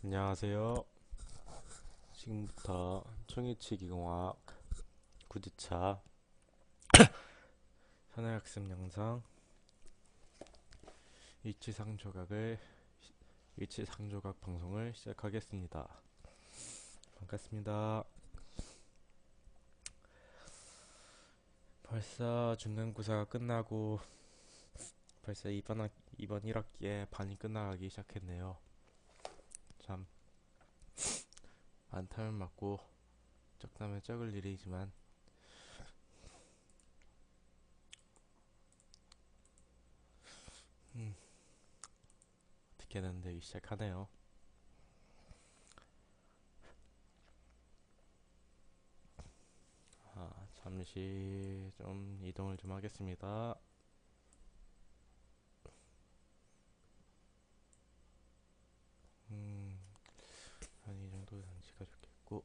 안녕하세요. 지금부터 총이치기공학 9주차 현해학습 영상 일치상조각 방송을 시작하겠습니다. 반갑습니다. 벌써 중간고사가 끝나고 벌써 이번 1학기에 반이 끝나가기 시작했네요. 참 안타면 맞고 적다면 적을 일이지만 어떻게든 되기 시작하네요. 잠시 좀 이동을 좀 하겠습니다. 한 이 정도 장치가 좋겠고,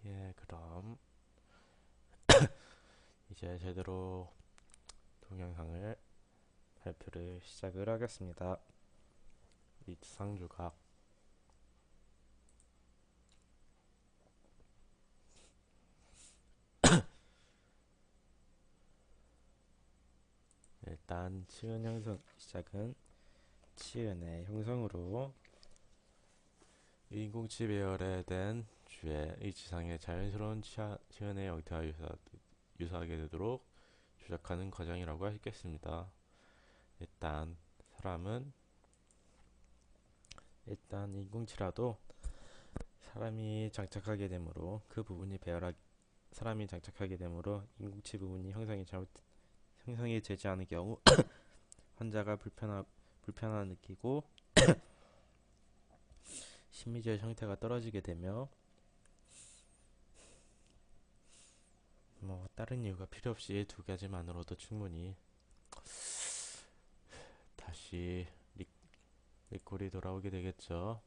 예, 그럼 이제 제대로 동영상을 발표를 시작을 하겠습니다. 일치상조각. 일단 치은 형성 시작은 치은의 형성으로 인공치 배열에 대한 주의 일치상의 자연스러운 치은의 형태와 유사하게 되도록 조작하는 과정이라고 하겠습니다. 사람은 일단 인공치라도 사람이 장착하게 되므로 사람이 장착하게 되므로 인공치 부분이 형성이 되지 않을 경우 환자가 불편함을 느끼고 심미지의 형태가 떨어지게 되며 다른 이유가 필요 없이 두 가지만으로도 충분히 다시 리콜이 돌아오게 되겠죠.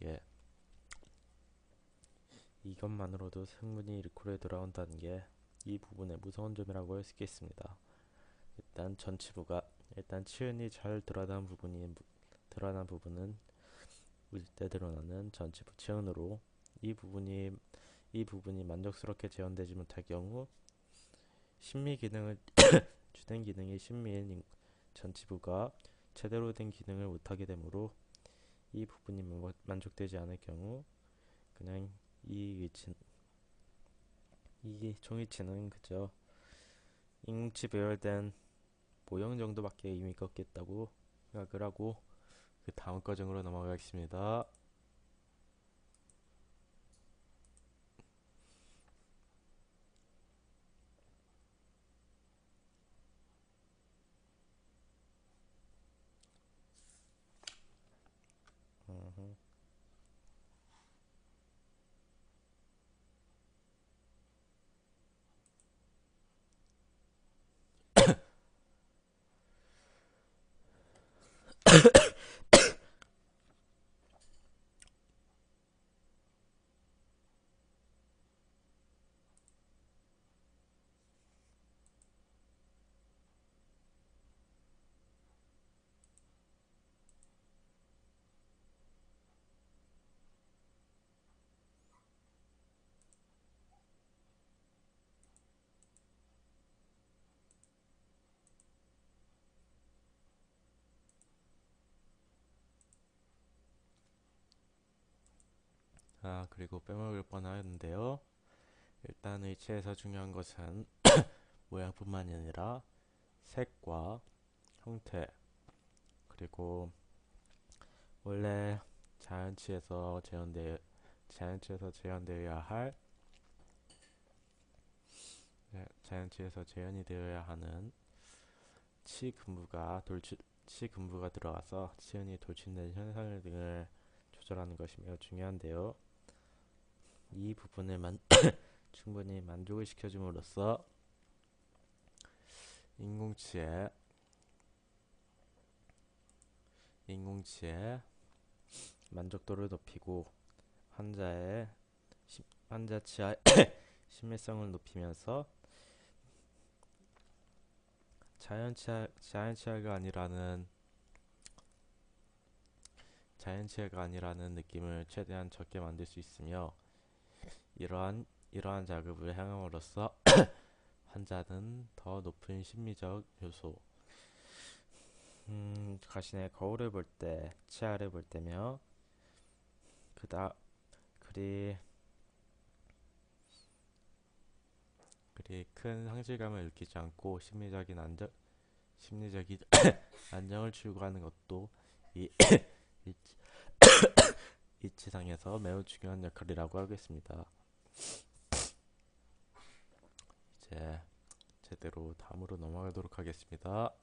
예, 이것만으로도 충분히 리콜에 돌아온다는 게 이 부분의 무서운 점이라고 할 수 있겠습니다. 일단 치은이 잘 드러난 부분은 물때 드러나는 전치부 치은으로 이 부분이 만족스럽게 재현되지 못할 경우 심미 기능을 주된 기능이 심미인 전치부가 제대로 된 기능을 못하게 되므로 이 부분이 만족되지 않을 경우 그냥 이 종이치는 그저 인공치 배열된 모형 정도밖에 의미가 없겠다고 생각을 하고 그 다음 과정으로 넘어가겠습니다. 그리고 빼먹을 뻔하였는데요. 일단 의체에서 중요한 것은 모양뿐만이 아니라 색과 형태, 그리고 원래 자연치에서 재현되어야 할 자연치에서 재현이 되어야 하는 치근부가 들어가서 치은이 돌출된 현상 등을 조절하는 것이 매우 중요한데요. 이 부분을 충분히 만족을 시켜줌으로써 인공치의 만족도를 높이고 환자 치아의 신뢰성을 높이면서 자연 치아가 아니라는 자연치해가 아니라는 느낌을 최대한 적게 만들 수 있으며 이러한 작업을 행함으로써 환자는 더 높은 심리적 요소, 자신의 거울을 볼 때, 치아를 볼 때며 그다 그리 그리 큰 상실감을 느끼지 않고 심리적인 안정을 추구하는 것도 이 이치상에서 매우 중요한 역할이라고 하겠습니다. 이제 제대로 다음으로 넘어가도록 하겠습니다.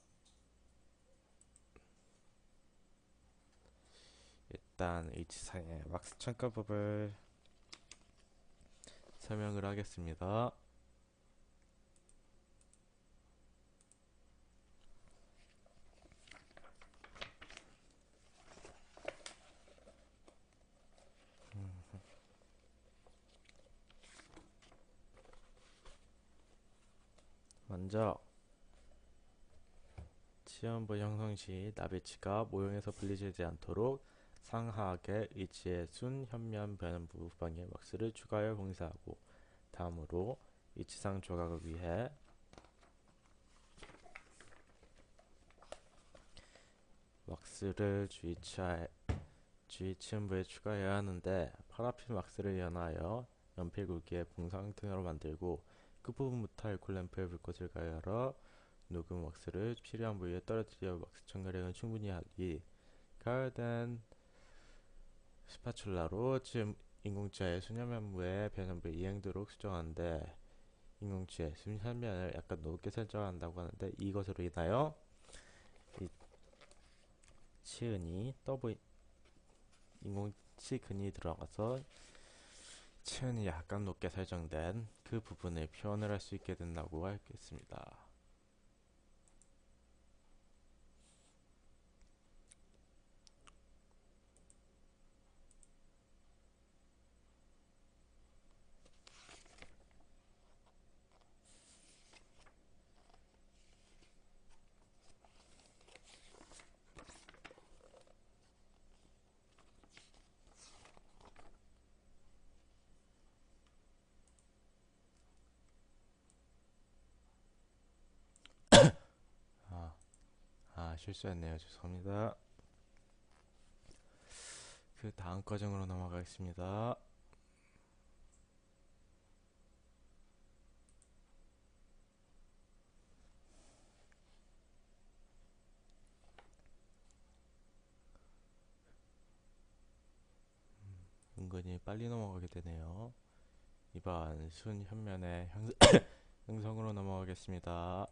일단 H상의 왁스 첨가법을 설명을 하겠습니다. 먼저 치연부 형성 시 나비치가 모형에서 분리되지 않도록 상하하게 H의 순 현면 변연부 후방에 왁스를 추가하여 공사하고, 다음으로 H상 조각을 위해 왁스를 주위치음부에 추가해야 하는데, 파라핀 왁스를 연하여 연필 굵기의 봉상등으로 만들고 끝부분부터 알코올 램프에 불꽃을 가열어 녹음 왁스를 필요한 부위에 떨어뜨려 왁스 첨가량은 충분히 하기. 가열된 스파츌라로 인공치아의 순현면부의 변연부에 이행도록 수정하는데, 인공치아의 순현면을 약간 높게 설정한다고 하는데, 이것으로 인하여 이 치은이 인공치근이 들어가서 치은이 약간 높게 설정된 그 부분을 표현을 할 수 있게 된다고 하겠습니다. 실수했네요. 죄송합니다. 그 다음 과정으로 넘어가겠습니다. 은근히 빨리 넘어가게 되네요. 이번 순 현면의 형성으로 넘어가겠습니다.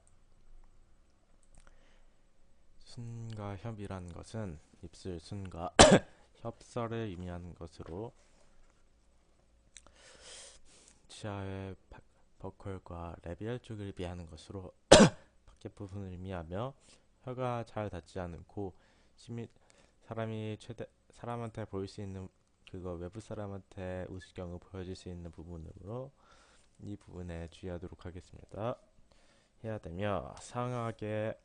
순과 협이란 것은 입술 순과 협설을 의미하는 것으로, 치아의 버클과 라비얼 쪽을 의미하는 것으로 밖에 부분을 의미하며, 혀가 잘 닿지 않고 사람한테 보일 수 있는 외부 사람한테 웃을 경우 보여질 수 있는 부분으로 이 부분에 주의하도록 하겠습니다. 해야 되며, 상하게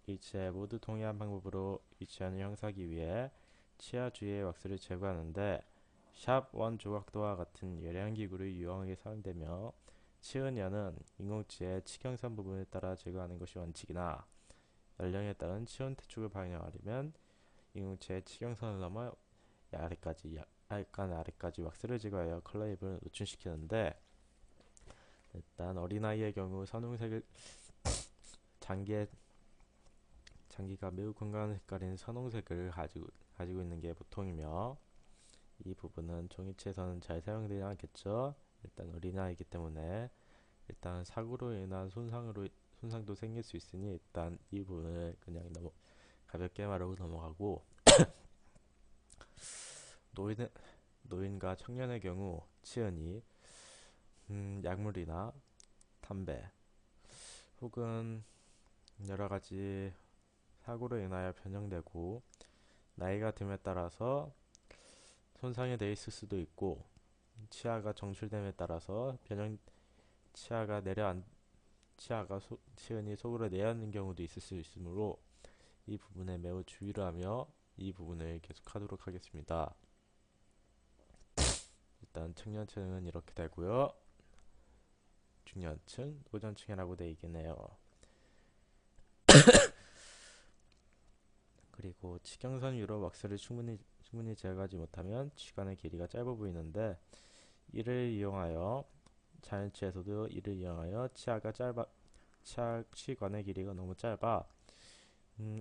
일체 모두 동일한 방법으로 일치하는 형사하기 위해 치아 주위의 왁스를 제거하는데, 샵1 조각도와 같은 예리한 기구를 유용하게 사용되며, 치은연은 인공치의 치경선 부분을 따라 제거하는 것이 원칙이나, 연령에 따른 치은 태축을 반영하려면 인공치의 치경선을 넘어 약간 아래까지 왁스를 제거하여 컬러 앱을 노출시키는데, 일단 어린아이의 경우 선홍색을 장기가 매우 건강한 색깔인 선홍색을 가지고 있는 게 보통이며, 이 부분은 종이체에서는 잘 사용되지 않겠죠. 일단 어린아이이기 때문에 일단 사고로 인한 손상도 생길 수 있으니 일단 이 부분을 그냥 가볍게 말하고 넘어가고, 노인과 청년의 경우 치은이 약물이나 담배 혹은 여러 가지 사고로 인하여 변형되고 나이가 듦에 따라서 손상이 돼 있을 수도 있고, 치아가 정출됨에 따라서 치아가 치은이 속으로 내려앉는 경우도 있을 수 있으므로 이 부분에 매우 주의를 하며 이 부분을 계속 하도록 하겠습니다. 일단 청년층은 이렇게 되고요. 중년층, 노년층이라고 되어 있겠네요. 그리고 치경선 위로 왁스를 충분히 제거하지 못하면 치관의 길이가 짧아 보이는데 이를 이용하여 자연치에서도 이를 이용하여 치관의 길이가 너무 짧아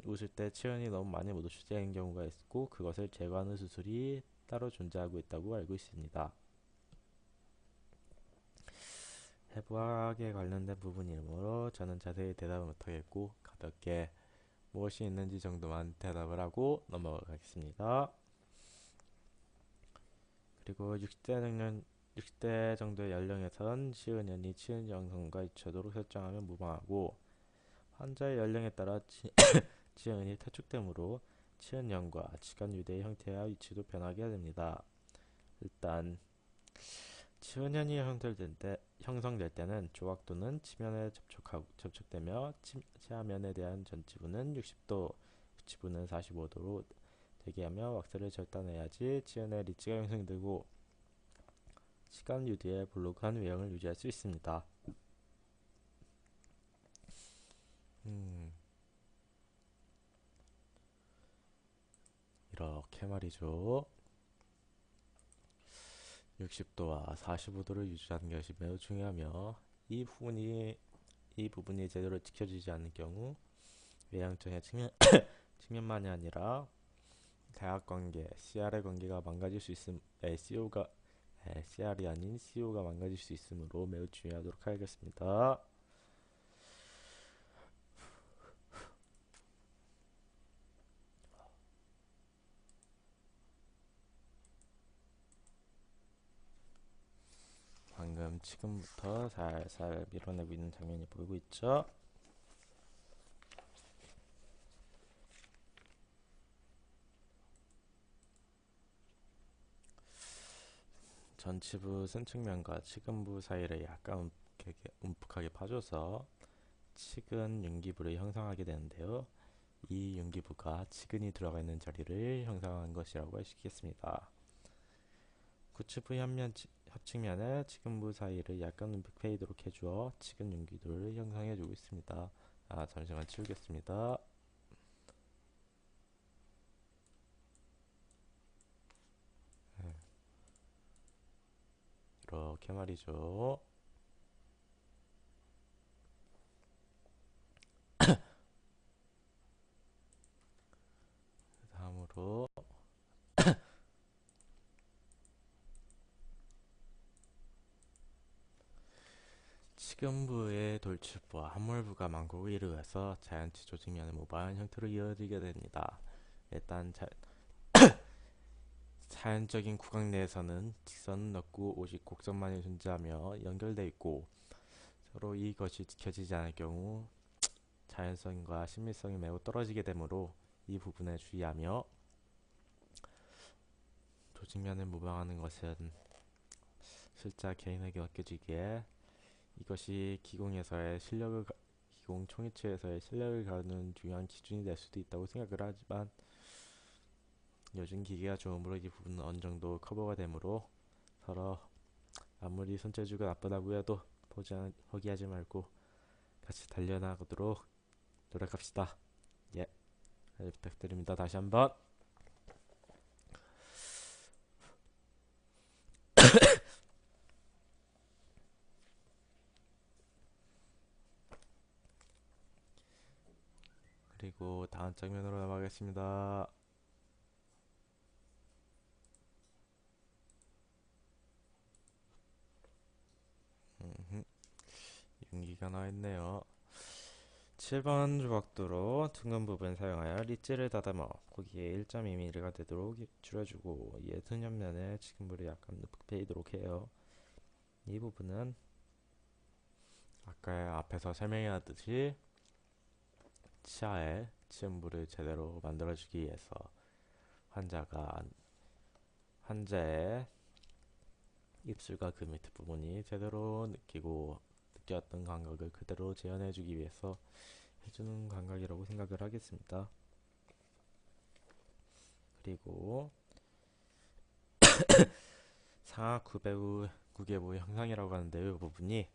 웃을 때 치연이 너무 많이 묻어주는 경우가 있고 그것을 제거하는 수술이 따로 존재하고 있다고 알고 있습니다. 해부학에 관련된 부분이므로 저는 자세히 대답을 못하겠고 가볍게 무엇이 있는지 정도만 대답을 하고 넘어가겠습니다. 그리고 60대 정도의 연령에선 치은연이 치은 영상과 일치하도록 설정하면 무방하고 환자의 연령에 따라 치은이 퇴축되므로 치은연과 치관 유대의 형태와 위치도 변하게 됩니다. 일단 치은연이 형성될 때는 조각 또는 치면에 접촉되며 치아면에 대한 전치부는 60도, 후치부는 45도로 되게 하며 왁스를 절단해야지 치은의 리치가 형성되고 치관 유대의 볼록한 외형을 유지할 수 있습니다. 이렇게 말이죠. 60도와 45도를 유지하는 것이 매우 중요하며 이 부분이 제대로 지켜지지 않는 경우 외향적인 측면만이 아니라 대학관계, CR의 관계가 망가질 수 CR이 아닌 CO가 망가질 수 있으므로 매우 주의하도록 하겠습니다. 방금 지금부터 살살 밀어내고 있는 장면이 보이고 있죠? 전치부 센측면과 측은부 사이를 약간 움푹하게 파줘서 측은 융기부를 형성하게 되는데요. 이 융기부가 측은이 들어가 있는 자리를 형성한 것이라고 할 수 있겠습니다. 구치부 협측면에 측은부 사이를 약간 움푹 패이도록 해주어 측은 융기부를 형성해주고 있습니다. 잠시만 치우겠습니다. 이렇게 말이죠. 다음으로 측은부의 돌출부와 함몰부가 만곡을 이루어서 자연치 조직면의 모발한 형태로 이어지게 됩니다. 일단 자연적인 구강 내에서는 직선은 없고 오직 곡선만이 존재하며 연결되어 있고 서로 이것이 지켜지지 않을 경우 자연성과 친밀성이 매우 떨어지게 되므로 이 부분에 주의하며 조직면을 모방하는 것은 실제 개인에게 맡겨지기에 이것이 기공 총이치에서의 실력을 가르는 중요한 기준이 될 수도 있다고 생각을 하지만 요즘 기계가 좋으므로 이 부분은 어느 정도 커버가 되므로 서로 아무리 손재주가 나쁘다고 해도 포기하지 말고 같이 달려나가도록 노력합시다. 예, 잘 부탁드립니다. 다시 한번. 그리고 다음 장면으로 넘어가겠습니다. 윤기가 나와있네요. 7번 조각도로 둥근 부분 사용하여 리치를 다듬어 거기에 1.2mm가 되도록 줄여주고 이에 튼옆면에 지금물이 약간 눕게 패이도록 해요. 이 부분은 아까 앞에서 설명해놨듯이 치아에 치음부를 제대로 만들어주기 위해서 환자의 입술과 그 밑에 부분이 제대로 느꼈던 감각을 그대로 재현해주기 위해서 해주는 감각이라고 생각을 하겠습니다. 그리고 상하 구개부 형상이라고 하는데요. 이 부분이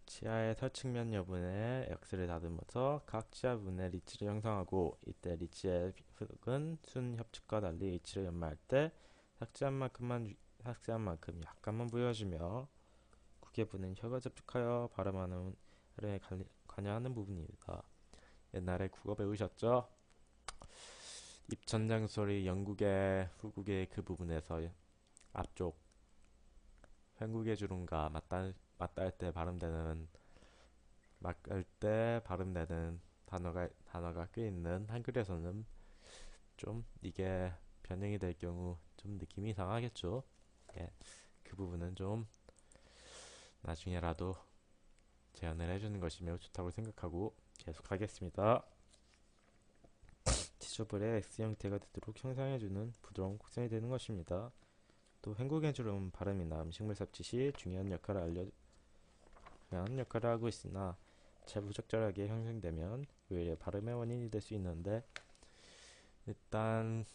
치아의 설측면 여분의 X를 다듬어서 각 치아 부분의 리치를 형성하고, 이때 리치의 흙은 순 협측과 달리 H를 연마할 때 삭제한 만큼 약간만 부여주며, 구개부는 혀가 접촉하여 발음하는 발음에 관여하는 부분입니다. 옛날에 국어 배우셨죠? 입천장 소리 영국의 후국의 그 부분에서 앞쪽 횡국의 주름과 맞닿을 때 발음되는 맞을 때 발음되는 단어가 꽤 있는 한글에서는 좀 이게 변형이 될 경우 좀 느낌이 이상하겠죠. 예, 그 부분은 좀 나중에라도 제안을 해주는 것이 매우 좋다고 생각하고 계속하겠습니다. 티셔블의 X 형태가 되도록 형상해주는 부드러운 곡선이 되는 것입니다. 또 횡국의 주름 발음이나 음식물 섭취 시 중요한 역할을 하고 있으나 잘 부적절하게 형성되면 오히려 발음의 원인이 될 수 있는데, 일단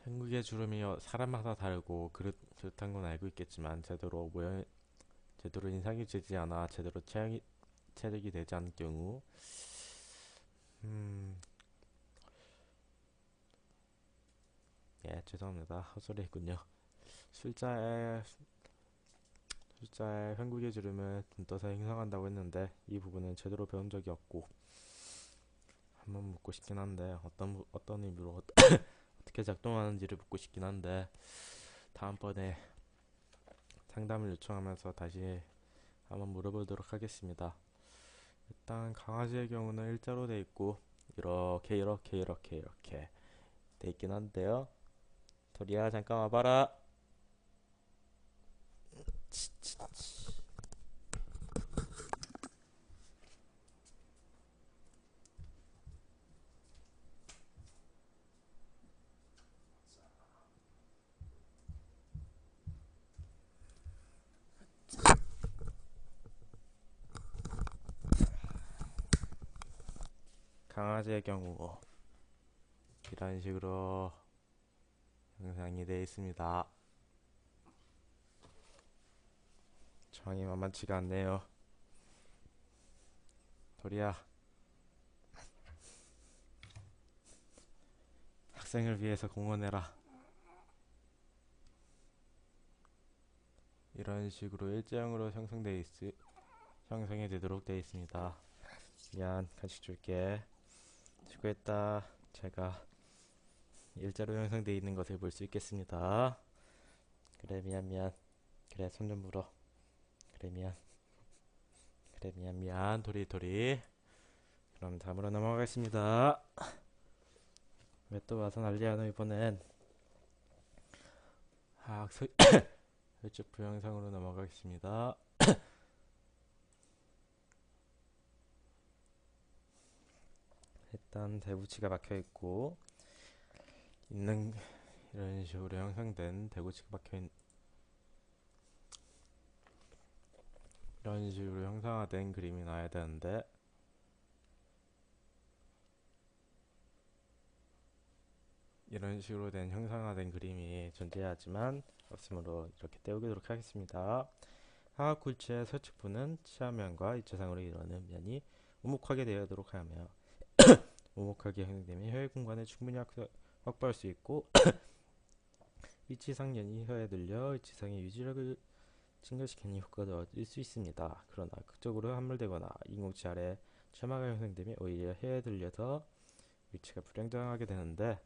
횡국의 주름이 사람마다 다르고 그렇다는 건 알고 있겠지만, 제대로 인상이 지지 않아 제대로 체력이 되지 않을 경우, 예, 죄송합니다. 헛소리 했군요. 숫자의 횡국의 주름을 눈떠서 형성한다고 했는데, 이 부분은 제대로 배운 적이 없고 한번 묻고 싶긴 한데, 어떤 의미로 어떻게 작동하는지를 묻고 싶긴 한데, 다음번에 상담을 요청하면서 다시 한번 물어보도록 하겠습니다. 일단 강아지의 경우는 일자로 돼 있고 이렇게 돼 있긴 한데요. 도리야, 잠깐 와봐라. 강아지의 경우 이런 식으로 형상이 되어 있습니다. 정이 만만치가 않네요. 도리야, 학생을 위해서 공헌해라. 이런 식으로 일자형으로 형성이 되도록 되어 있습니다. 미안, 간식 줄게. 수고했다. 제가 일자로 형성되어 있는 것을 볼 수 있겠습니다. 그래, 미안. 그래, 손 좀 물어. 그래, 미안. 도리. 그럼 다음으로 넘어가겠습니다. 왜 또 와서 난리야 너 이번엔. 혈축부 영상으로 넘어가겠습니다. 일단 대구치가 박혀있고 이런 식으로 형성된 대구치가 박혀있는, 이런 식으로 형상화된 그림이 나와야 되는데, 이런 식으로 된 형상화된 그림이 존재하지만 없으므로 이렇게 떼우도록 하겠습니다. 하악굴치의 서측부는 치아면과 이차상으로 이루어지는 면이 오목하게 되도록 하며, 오목하게 형성되면 혀의 공간을 충분히 확보할 수 있고, 위치상면이 혀에 들려 위치상의 유지력을 증가시키는 효과도 얻을 수 있습니다. 그러나 극적으로 함몰되거나 인공치 아래 점화가 형성되면 오히려 혀에 들려서 위치가 불안정하게 되는데,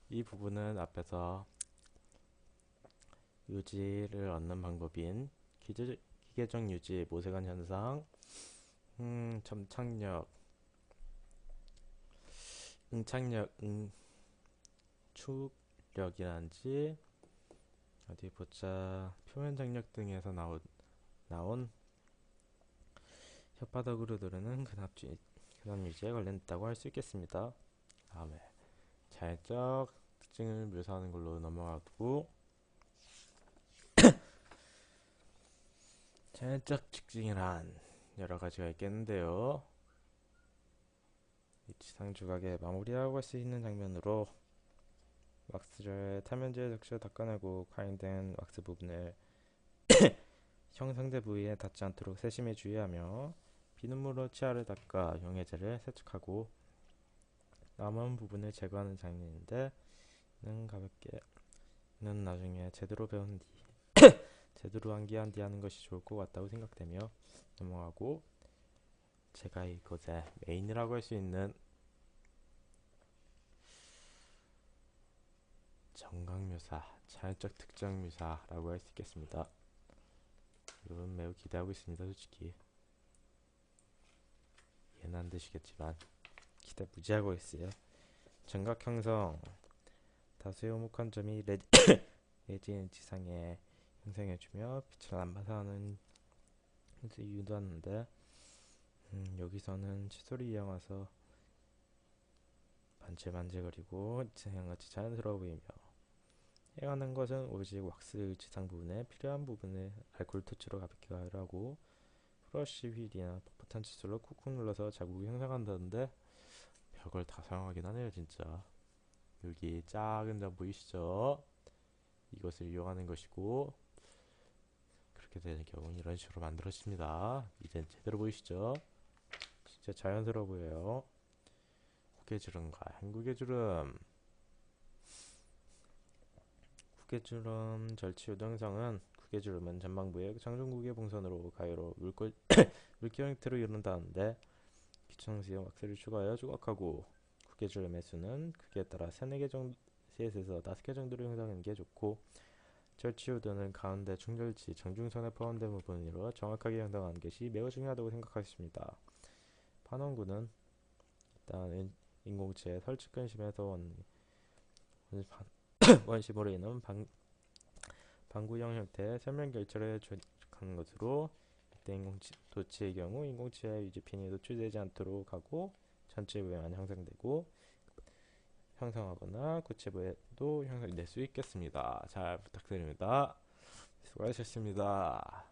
이 부분은 앞에서 유지를 얻는 방법인 기계적 유지, 모세관 현상, 점착력, 응착력, 응축력이란지 어디 보자, 표면 장력 등에서 나온 혓바닥으로 누르는 근압 유지에 관련됐다고 할 수 있겠습니다. 다음에 자연적 특징을 묘사하는 걸로 넘어가고, 자연적 특징이란 여러 가지가 있겠는데요. 이 지상 조각에 마무리하고 갈 수 있는 장면으로 왁스를 타면제 적셔 닦아내고 과잉된 왁스 부분을 형상대 부위에 닿지 않도록 세심히 주의하며 비눗물로 치아를 닦아 용해제를 세척하고 남은 부분을 제거하는 장면인데, 는 가볍게 는 나중에 제대로 배운 뒤 제대로 암기한 뒤 하는 것이 좋을 것 같다고 생각되며 넘어가고, 제가 이것의 메인이라고 할 수 있는 정강묘사, 자연적 특정 묘사라고 할 수 있겠습니다. 이건 매우 기대하고 있습니다. 솔직히 이해는 안 되시겠지만 기대 무지하고 있어요. 정각 형성, 다수의 오목한 점이 레진 지상에 형성해주며 빛을 안 반사하는 것을 유도하는데, 여기서는 칫솔을 이용해서 반질반질거리고 지상같이 자연스러워 보이며, 해가는 것은 오직 왁스 지상 부분에 필요한 부분을 알코올 터치로 가볍게 가열하고 브러쉬 휠이나 뻣뻣한 칫솔로 꾹꾹 눌러서 자국을 형성한다는데, 벽을 다 사용하긴 하네요 진짜. 여기 작은 점 보이시죠? 이것을 이용하는 것이고, 그렇게 되는 경우는 이런 식으로 만들어집니다. 이젠 제대로 보이시죠? 진짜 자연스러워 보여요. 후계주름과 행구계주름. 후계주름 절취유도 형성은, 후계주름은 전방부의 장중국의 봉선으로 가위로 물기 형태로 이룬다는데, 기초형식의 왁스를 추가하여 조각하고, 후계주름의 수는 크기에 따라 3-4개 정도, 3에서 5개 정도로 형성하는 게 좋고, 절취유도는 가운데 중절치, 정중선에 포함된 부분으로 정확하게 형성하는 것이 매우 중요하다고 생각하십니다. 판원구는 일단 인공지의 설치 근심에서 원심으로 인한 방구형 형태의 설명 결절을 조작하는 것으로, 이때 도치의 경우 인공지의 유지핀이 노출되지 않도록 하고 전체 부에만 형성되고 형성하거나 고체 부에도 형성될 수 있겠습니다. 잘 부탁드립니다. 수고하셨습니다.